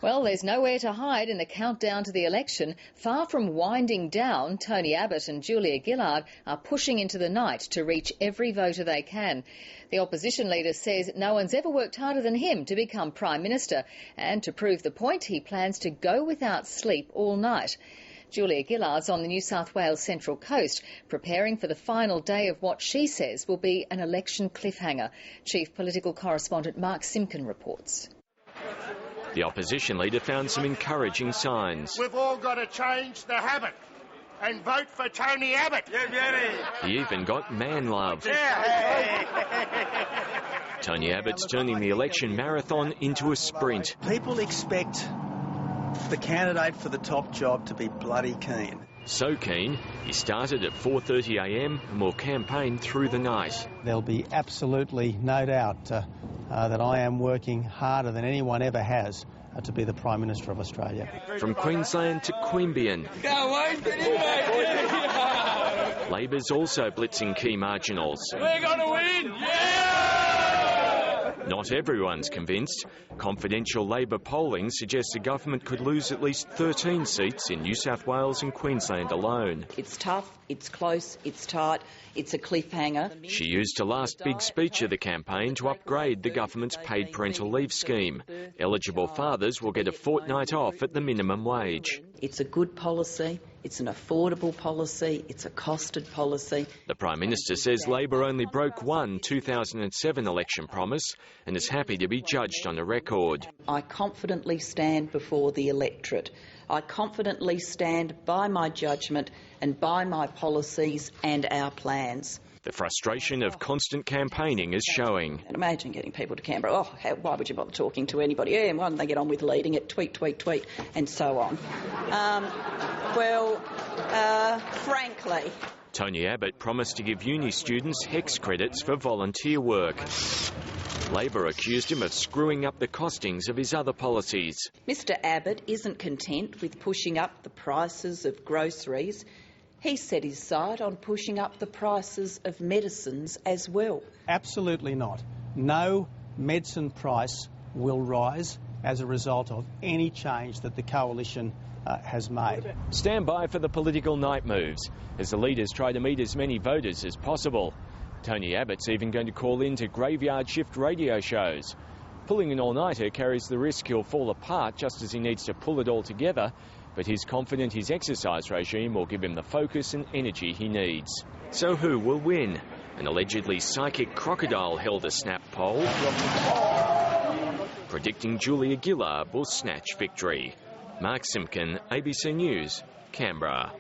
Well, there's nowhere to hide in the countdown to the election. Far from winding down, Tony Abbott and Julia Gillard are pushing into the night to reach every voter they can. The opposition leader says no one's ever worked harder than him to become Prime Minister, and to prove the point, he plans to go without sleep all night. Julia Gillard's on the New South Wales Central Coast, preparing for the final day of what she says will be an election cliffhanger. Chief Political Correspondent Mark Simkin reports. The opposition leader found some encouraging signs. We've all got to change the habit and vote for Tony Abbott. He even got man love. Tony Abbott's turning the election marathon into a sprint. People expect the candidate for the top job to be bloody keen. So keen, he started at 4:30 a.m. and will campaign through the night. There'll be absolutely no doubt that I am working harder than anyone ever has to be the Prime Minister of Australia. From Queensland to Queanbeyan. Labor's also blitzing key marginals. We're going to win! Yeah! Not everyone's convinced. Confidential Labor polling suggests the government could lose at least 13 seats in New South Wales and Queensland alone. It's tough, it's close, it's tight, it's a cliffhanger. She used her last big speech of the campaign to upgrade the government's paid parental leave scheme. Eligible fathers will get a fortnight off at the minimum wage. It's a good policy, it's an affordable policy, it's a costed policy. The Prime Minister says Labor only broke one 2007 election promise and is happy to be judged on a record. I confidently stand before the electorate. I confidently stand by my judgment and by my policies and our plans. The frustration of constant campaigning is showing. And imagine getting people to Canberra, why would you bother talking to anybody? Yeah, why don't they get on with leading it, tweet, tweet, tweet, and so on. Frankly. Tony Abbott promised to give uni students HEX credits for volunteer work. Labor accused him of screwing up the costings of his other policies. Mr Abbott isn't content with pushing up the prices of groceries. He set his sight on pushing up the prices of medicines as well. Absolutely not. No medicine price will rise as a result of any change that the coalition has made. Stand by for the political night moves as the leaders try to meet as many voters as possible. Tony Abbott's even going to call in to graveyard shift radio shows. Pulling an all-nighter carries the risk he'll fall apart just as he needs to pull it all together, but he's confident his exercise regime will give him the focus and energy he needs. So who will win? An allegedly psychic crocodile held a snap poll, predicting Julia Gillard will snatch victory. Mark Simkin, ABC News, Canberra.